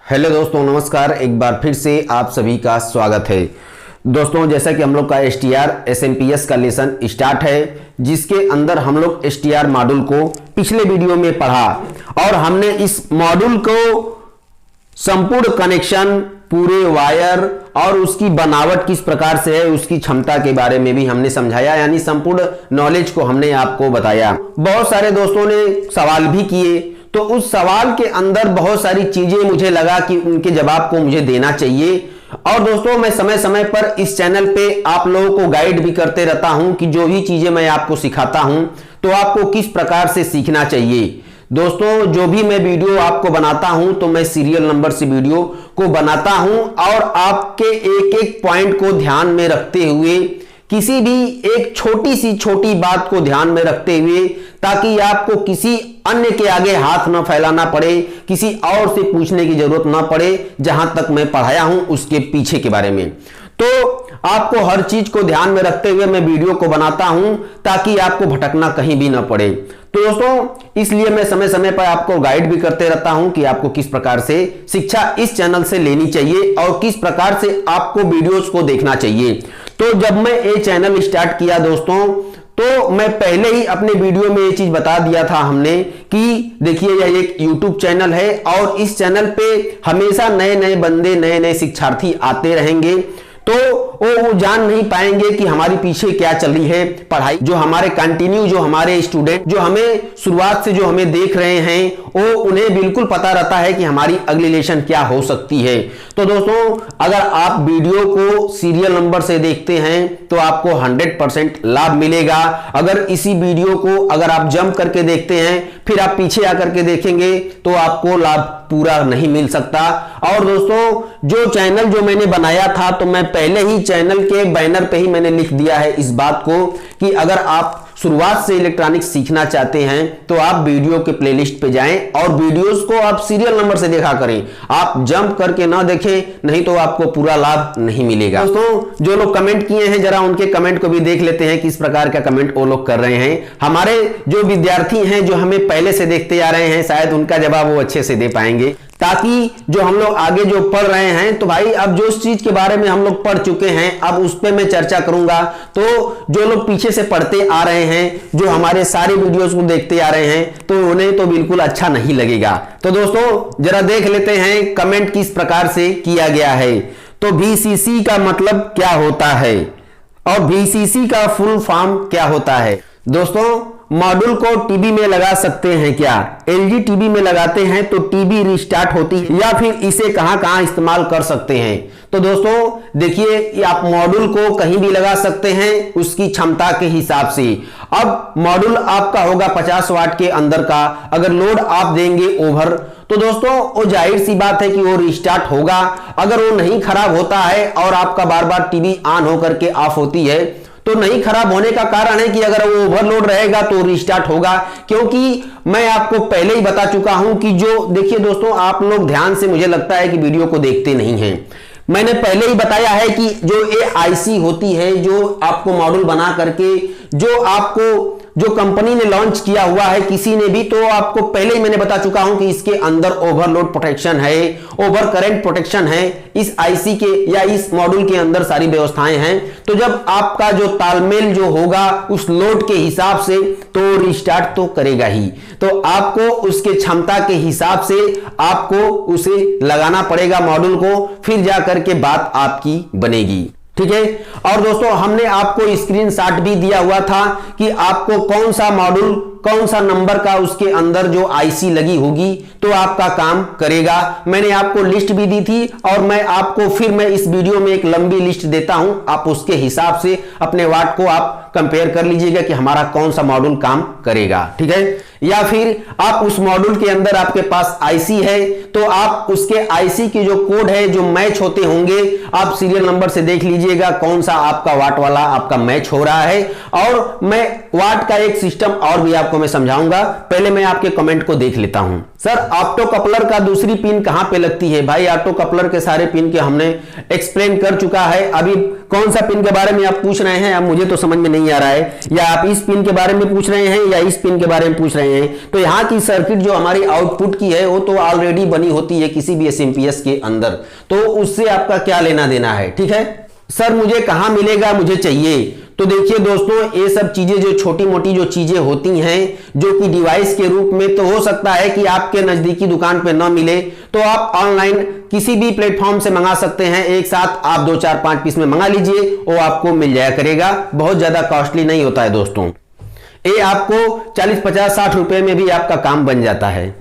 Hello दोस्तों, नमस्कार। एक बार फिर से आप सभी का स्वागत है। दोस्तों, जैसा कि हम लोग का STR SMPS का लेसन स्टार्ट है, जिसके अंदर हम लोग STR मॉड्यूल को पिछले वीडियो में पढ़ा और हमने इस मॉड्यूल को संपूर्ण कनेक्शन, पूरे वायर और उसकी बनावट किस प्रकार से है, उसकी क्षमता के बारे में भी हमने समझाया, यानी संपूर्ण नॉलेज को हमने आपको बताया। बहुत सारे दोस्तों ने सवाल भी किए, तो उस सवाल के अंदर बहुत सारी चीजें मुझे लगा कि उनके जवाब को मुझे देना चाहिए। और दोस्तों, मैं समय समय पर इस चैनल पे आप लोगों को गाइड भी करते रहता हूं कि जो भी चीजें मैं आपको सिखाता हूं तो आपको किस प्रकार से सीखना चाहिए। दोस्तों, जो भी मैं वीडियो आपको बनाता हूं तो मैं सीरियल नंबर से वीडियो को बनाता हूं और आपके एक एक पॉइंट को ध्यान में रखते हुए, किसी भी एक छोटी बात को ध्यान में रखते हुए, ताकि आपको किसी अन्य के आगे हाथ न फैलाना पड़े, किसी और से पूछने की जरूरत ना पड़े। जहां तक मैं पढ़ाया हूं उसके पीछे के बारे में, तो आपको हर चीज को ध्यान में रखते हुए मैं वीडियो को बनाता हूं ताकि आपको भटकना कहीं भी ना पड़े। तो दोस्तों, इसलिए मैं समय समय पर आपको गाइड भी करते रहता हूं कि आपको किस प्रकार से शिक्षा इस चैनल से लेनी चाहिए और किस प्रकार से आपको वीडियोस को देखना चाहिए। तो जब मैं ये चैनल स्टार्ट किया दोस्तों, तो मैं पहले ही अपने वीडियो में ये चीज बता दिया था हमने कि देखिए, यह एक YouTube चैनल है और इस चैनल पे हमेशा नए नए बंदे, नए नए शिक्षार्थी आते रहेंगे। तो वो जान नहीं पाएंगे कि हमारी पीछे क्या चल रही है पढ़ाई। जो हमारे कंटिन्यू, जो हमारे स्टूडेंट जो हमें शुरुआत से जो हमें देख रहे हैं, वो उन्हें बिल्कुल पता रहता है कि हमारी अगली लेसन क्या हो सकती है। तो दोस्तों, अगर आप वीडियो को सीरियल नंबर से देखते हैं तो आपको 100% लाभ मिलेगा। अगर इसी वीडियो को अगर आप जंप करके देखते हैं, फिर आप पीछे आकर के देखेंगे तो आपको लाभ पूरा नहीं मिल सकता। और दोस्तों, जो चैनल जो मैंने बनाया था, तो मैं पहले ही चैनल के बैनर पे ही मैंने लिख दिया है इस बात को कि अगर आप शुरुआत से इलेक्ट्रॉनिक्स सीखना चाहते हैं तो आप वीडियो के प्लेलिस्ट पे जाएं और वीडियोस को आप सीरियल नंबर से देखा करें। आप जंप करके ना देखें, नहीं तो आपको पूरा लाभ नहीं मिलेगा। दोस्तों, जो लोग कमेंट किए हैं, जरा उनके कमेंट को भी देख लेते हैं किस प्रकार का कमेंट वो लोग कर रहे हैं। हमारे जो विद्यार्थी हैं, जो हमें पहले से देखते आ रहे हैं, शायद उनका जवाब वो अच्छे से दे पाएंगे, ताकि जो हम लोग आगे जो पढ़ रहे हैं, तो भाई अब जो चीज के बारे में हम लोग पढ़ चुके हैं, अब उस पे मैं चर्चा करूंगा। तो जो लोग पीछे से पढ़ते आ रहे हैं, जो हमारे सारे वीडियोस को देखते आ रहे हैं, तो उन्हें तो बिल्कुल अच्छा नहीं लगेगा। तो दोस्तों, जरा देख लेते हैं कमेंट किस प्रकार से किया गया है। तो VCC का मतलब क्या होता है और VCC का फुल फॉर्म क्या होता है। दोस्तों, मॉड्यूल को टीवी में लगा सकते हैं क्या? LG टीवी में लगाते हैं तो टीवी रिस्टार्ट होती है, या फिर इसे कहां इस्तेमाल कर सकते हैं? तो दोस्तों देखिए, आप मॉड्यूल को कहीं भी लगा सकते हैं उसकी क्षमता के हिसाब से। अब मॉड्यूल आपका होगा 50 वाट के अंदर का, अगर लोड आप देंगे ओवर, तो दोस्तों वो जाहिर सी बात है कि वो रिस्टार्ट होगा। अगर वो नहीं खराब होता है और आपका बार बार टीवी ऑन होकर के ऑफ होती है, तो नहीं खराब होने का कारण है कि अगर वो ओवरलोड रहेगा तो रिस्टार्ट होगा। क्योंकि मैं आपको पहले ही बता चुका हूं कि जो देखिए दोस्तों, आप लोग ध्यान से मुझे लगता है कि वीडियो को देखते नहीं हैं। मैंने पहले ही बताया है कि जो ये IC होती है, जो आपको मॉड्यूल बना करके जो आपको जो कंपनी ने लॉन्च किया हुआ है किसी ने भी, तो आपको पहले ही मैंने बता चुका हूं कि इसके अंदर ओवरलोड प्रोटेक्शन है, ओवर करंट प्रोटेक्शन है। इस IC के या इस मॉड्यूल के अंदर सारी व्यवस्थाएं हैं। तो जब आपका जो तालमेल जो होगा उस लोड के हिसाब से, तो रिस्टार्ट तो करेगा ही। तो आपको उसके क्षमता के हिसाब से आपको उसे लगाना पड़ेगा मॉड्यूल को, फिर जाकर के बात आपकी बनेगी। ठीक है। और दोस्तों, हमने आपको स्क्रीनशॉट भी दिया हुआ था कि आपको कौन सा मॉड्यूल, कौन सा नंबर का उसके अंदर जो IC लगी होगी तो आपका काम करेगा। मैंने आपको लिस्ट भी दी थी और मैं आपको फिर मैं इस वीडियो में एक लंबी लिस्ट देता हूं। आप उसके हिसाब से अपने वाट को आप कंपेयर कर लीजिएगा कि हमारा कौन सा मॉड्यूल काम करेगा। ठीक है। या फिर आप उस मॉड्यूल के अंदर आपके पास IC है, तो आप उसके IC के जो कोड है, जो मैच होते होंगे, आप सीरियल नंबर से देख लीजिएगा कौन सा आपका वाट वाला आपका मैच हो रहा है। और मैं वाट का एक सिस्टम और भी आपको मैं समझाऊंगा। पहले मैं आपके कमेंट को देख लेता हूं। सर, ऑप्टो कपलर का दूसरी पिन कहां पे लगती है? भाई, ऑप्टो कपलर के सारे पिन के हमने एक्सप्लेन कर चुका है। अभी कौन सा पिन के बारे में आप पूछ रहे हैं, अब मुझे तो समझ में नहीं आ रहा है, या आप इस पिन के बारे में पूछ रहे हैं या इस पिन के बारे में पूछ रहे हैं। तो यहाँ की सर्किट जो हमारी आउटपुट की है वो तो ऑलरेडी बनी होती है किसी भी एसएमपीएस के अंदर, तो उससे आपका क्या लेना देना है। ठीक है सर, मुझे कहां मिलेगा, मुझे चाहिए। तो देखिए दोस्तों, ये सब चीजें जो छोटी मोटी जो चीजें होती हैं जो कि डिवाइस के रूप में, तो हो सकता है कि आपके नजदीकी दुकान पे ना मिले, तो आप ऑनलाइन किसी भी प्लेटफॉर्म से मंगा सकते हैं। एक साथ आप 2 4 5 पीस में मंगा लीजिए, वो आपको मिल जाया करेगा। बहुत ज्यादा कॉस्टली नहीं होता है दोस्तों, ये आपको 40 50 60 रुपए में भी आपका काम बन जाता है।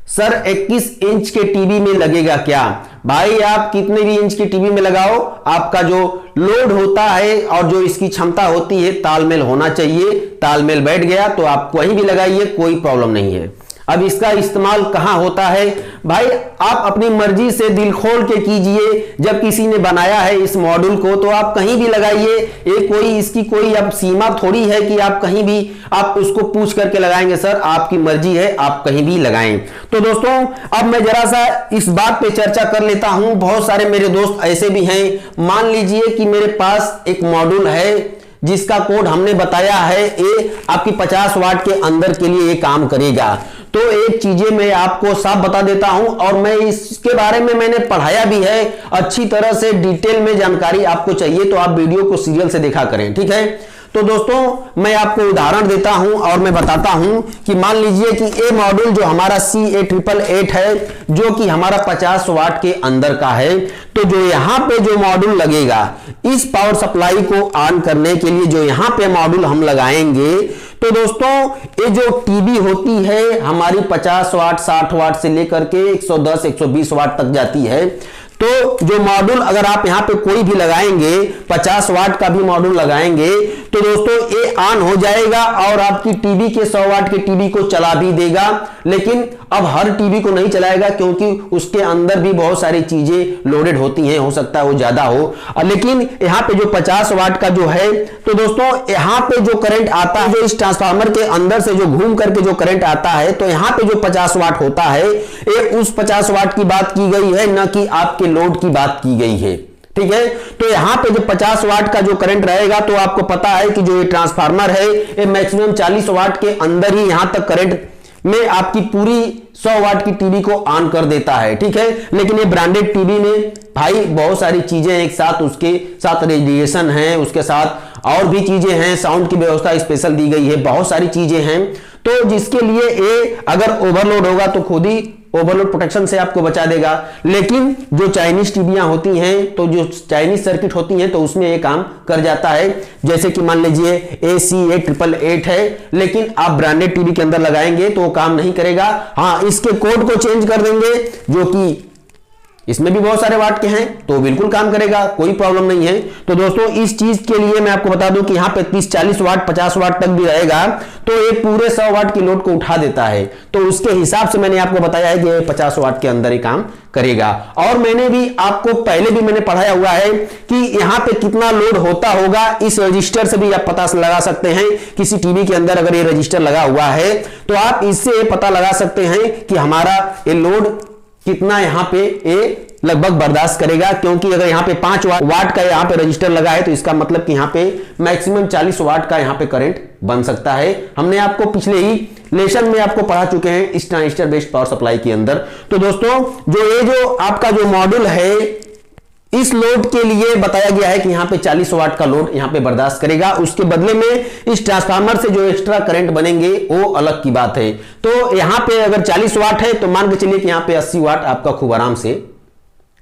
सर 21 इंच के टीवी में लगेगा क्या? भाई आप कितने भी इंच की टीवी में लगाओ, आपका जो लोड होता है और जो इसकी क्षमता होती है तालमेल होना चाहिए। तालमेल बैठ गया तो आप कहीं भी लगाइए, कोई प्रॉब्लम नहीं है। अब इसका इस्तेमाल कहां होता है भाई, आप अपनी मर्जी से दिल खोल के कीजिए। जब किसी ने बनाया है इस मॉड्यूल को तो आप कहीं भी लगाइए, ये कोई इसकी कोई अब सीमा थोड़ी है कि आप कहीं भी आप उसको पूछ करके लगाएंगे। सर आपकी मर्जी है, आप कहीं भी लगाएं। तो दोस्तों अब मैं जरा सा इस बात पे चर्चा कर लेता हूं। बहुत सारे मेरे दोस्त ऐसे भी हैं, मान लीजिए कि मेरे पास एक मॉड्यूल है जिसका कोड हमने बताया है, ये आपकी 50 वाट के अंदर के लिए ये काम करेगा। तो एक चीजें मैं आपको साफ बता देता हूं, और मैं इसके बारे में मैंने पढ़ाया भी है अच्छी तरह से। डिटेल में जानकारी आपको चाहिए तो आप वीडियो को सीरियल से देखा करें। ठीक है, तो दोस्तों मैं आपको उदाहरण देता हूं और मैं बताता हूं कि मान लीजिए कि ये मॉड्यूल जो हमारा CA888 है, जो कि हमारा 50 वाट के अंदर का है, तो जो यहां पे जो मॉड्यूल लगेगा, इस पावर सप्लाई को ऑन करने के लिए जो यहां पे मॉड्यूल हम लगाएंगे, तो दोस्तों ये जो टीवी होती है हमारी 50 वाट 60 वाट से लेकर के 110 120 वाट तक जाती है। तो जो मॉड्यूल अगर आप यहां पे कोई भी लगाएंगे, 50 वाट का भी मॉड्यूल लगाएंगे, तो दोस्तों ये ऑन हो जाएगा और आपकी टीवी के 100 वाट के टीवी को चला भी देगा। लेकिन अब हर टीवी को नहीं चलाएगा क्योंकि उसके अंदर भी बहुत सारी चीजें लोडेड होती हैं, हो सकता है वो ज्यादा हो। लेकिन यहां पे जो 50 वाट का जो है, तो दोस्तों यहां पे जो करंट आता है, जो इस ट्रांसफार्मर के अंदर से जो घूम करके जो करंट आता है, तो यहां पे जो 50 वाट होता है, ये उस 50 वाट की बात की गई है, न कि आपके लोड की बात की गई है। ठीक है, तो यहां पे जो 50 वाट का जो करंट रहेगा, तो आपको पता है कि जो ये ट्रांसफार्मर है ये मैक्सिमम 40 वाट के अंदर ही यहां तक करंट में आपकी पूरी 100 वाट की टीवी को ऑन कर देता है। ठीक है, लेकिन ये ब्रांडेड टीवी में भाई बहुत सारी चीजें एक साथ, उसके साथ रेडिएशन है, उसके साथ और भी चीजें हैं, साउंड की व्यवस्था स्पेशल दी गई है, बहुत सारी चीजें हैं। तो जिसके लिए ये अगर ओवरलोड होगा तो खुद ही ओवरलोड प्रोटेक्शन से आपको बचा देगा। लेकिन जो चाइनीज टीवियां होती हैं, तो जो चाइनीज सर्किट होती हैं, तो उसमें ये काम कर जाता है। जैसे कि मान लीजिए CA888 है, लेकिन आप ब्रांडेड टीवी के अंदर लगाएंगे तो वो काम नहीं करेगा। हाँ, इसके कोड को चेंज कर देंगे, जो कि इसमें भी बहुत सारे वाट के हैं, तो बिल्कुल काम करेगा, कोई प्रॉब्लम नहीं है। तो दोस्तों इस चीज के लिए मैं आपको बता दूं कि यहां पे 30 40 वाट 50 वाट तक भी रहेगा, तो ये पूरे 100 वाट की लोड को उठा देता है। तो उसके हिसाब से मैंने आपको बताया है कि 50 वाट के अंदर ही काम करेगा। और मैंने भी आपको पहले भी मैंने पढ़ाया हुआ है कि यहां पे कितना लोड होता होगा, इस रजिस्टर से भी आप पता लगा सकते हैं। किसी टीवी के अंदर अगर ये रजिस्टर लगा हुआ है, तो आप इससे पता लगा सकते हैं कि हमारा ये लोड कितना यहां पे ये लगभग बर्दाश्त करेगा। क्योंकि अगर यहां पे 5 वाट का यहां पे रजिस्टर लगा है, तो इसका मतलब कि यहां पे मैक्सिमम 40 वाट का यहां पे करंट बन सकता है। हमने आपको पिछले ही लेसन में आपको पढ़ा चुके हैं इस ट्रांजिस्टर बेस्ड पावर सप्लाई के अंदर। तो दोस्तों जो आपका जो मॉड्यूल है, इस लोड के लिए बताया गया है कि यहां पे 40 वाट का लोड यहां पे बर्दाश्त करेगा। उसके बदले में इस ट्रांसफार्मर से जो एक्स्ट्रा करंट बनेंगे वो अलग की बात है। तो यहां पे अगर 40 वाट है, तो मान के चलिए कि यहां पे 80 वाट आपका खूब आराम से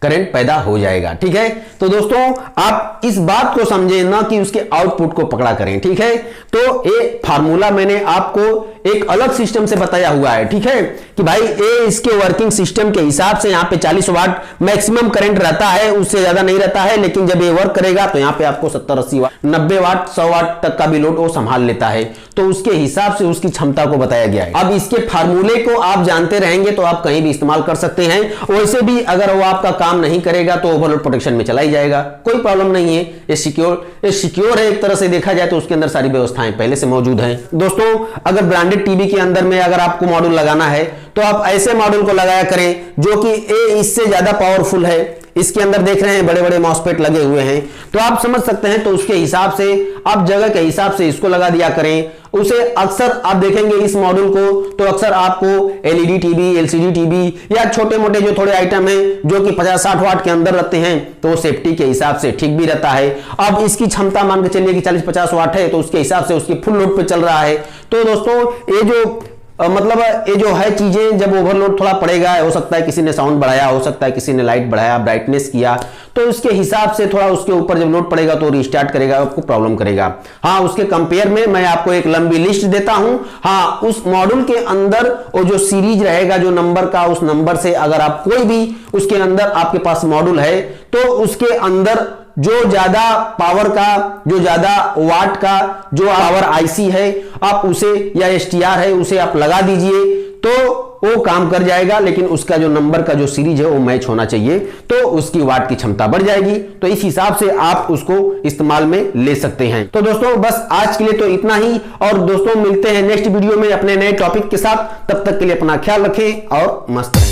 करंट पैदा हो जाएगा। ठीक है, तो दोस्तों आप इस बात को समझें, ना कि उसके आउटपुट को पकड़ा करें। ठीक है, तो ये फार्मूला मैंने आपको एक अलग सिस्टम से बताया हुआ है। ठीक है, कि भाई ये इसके वर्किंग सिस्टम के हिसाब से यहां पे 40 वाट मैक्सिमम करंट रहता है, उससे ज्यादा नहीं रहता है। लेकिन जब ये वर्क करेगा तो यहां पे आपको 70 80 वाट 90 वाट 100 वाट तक का भी लोड वो संभाल लेता है। तो उसके हिसाब से उसकी क्षमता को बताया गया है। अब इसके फार्मूले को आप जानते रहेंगे तो आप कहीं भी इस्तेमाल कर सकते हैं। वैसे भी अगर वो आपका काम नहीं करेगा तो ओवरलोड प्रोटेक्शन में चला ही जाएगा, कोई प्रॉब्लम नहीं है। ये सिक्योर है, एक तरह से देखा जाए तो उसके अंदर सारी व्यवस्थाएं पहले से मौजूद हैं। दोस्तों अगर ब्रांडेड टीवी के अंदर में अगर आपको मॉड्यूल लगाना है, तो आप ऐसे मॉड्यूल को लगाया करें जो कि इससे ज्यादा पावरफुल है। इसके अंदर देख रहे हैं बड़े बड़े मॉसफेट लगे हुए हैं, तो आप समझ सकते हैं। तो उसके हिसाब से आप जगह के हिसाब से इसको लगा दिया करें। उसे अक्सर आप देखेंगे इस मॉड्यूल को, तो अक्सर आपको एलईडी टीवी, एलसीडी टीवी या छोटे मोटे जो थोड़े आइटम हैं जो कि 50-60 वाट के अंदर रहते हैं, तो सेफ्टी के हिसाब से ठीक भी रहता है। अब इसकी क्षमता मान के चलिए कि 40-50 वाट है, तो उसके हिसाब से उसकी फुल लोड पे चल रहा है। तो दोस्तों ये जो मतलब ये जो है चीजें, जब ओवरलोड थोड़ा पड़ेगा, हो सकता है किसी ने साउंड बढ़ाया, हो सकता है किसी ने लाइट बढ़ाया, ब्राइटनेस किया, तो उसके हिसाब से थोड़ा उसके ऊपर जब लोड पड़ेगा तो रिस्टार्ट करेगा, आपको प्रॉब्लम करेगा। हाँ, उसके कंपेयर में मैं आपको एक लंबी लिस्ट देता हूं। हाँ, उस मॉड्यूल के अंदर वो जो सीरीज रहेगा जो नंबर का, उस नंबर से अगर आप कोई भी उसके अंदर आपके पास मॉड्यूल है, तो उसके अंदर जो ज्यादा पावर का, जो ज्यादा वाट का जो पावर आईसी है, आप उसे या एसटीआर है उसे आप लगा दीजिए, तो वो काम कर जाएगा। लेकिन उसका जो नंबर का जो सीरीज है वो मैच होना चाहिए, तो उसकी वाट की क्षमता बढ़ जाएगी। तो इस हिसाब से आप उसको इस्तेमाल में ले सकते हैं। तो दोस्तों बस आज के लिए तो इतना ही, और दोस्तों मिलते हैं नेक्स्ट वीडियो में अपने नए टॉपिक के साथ। तब तक के लिए अपना ख्याल रखें और मस्त रहें।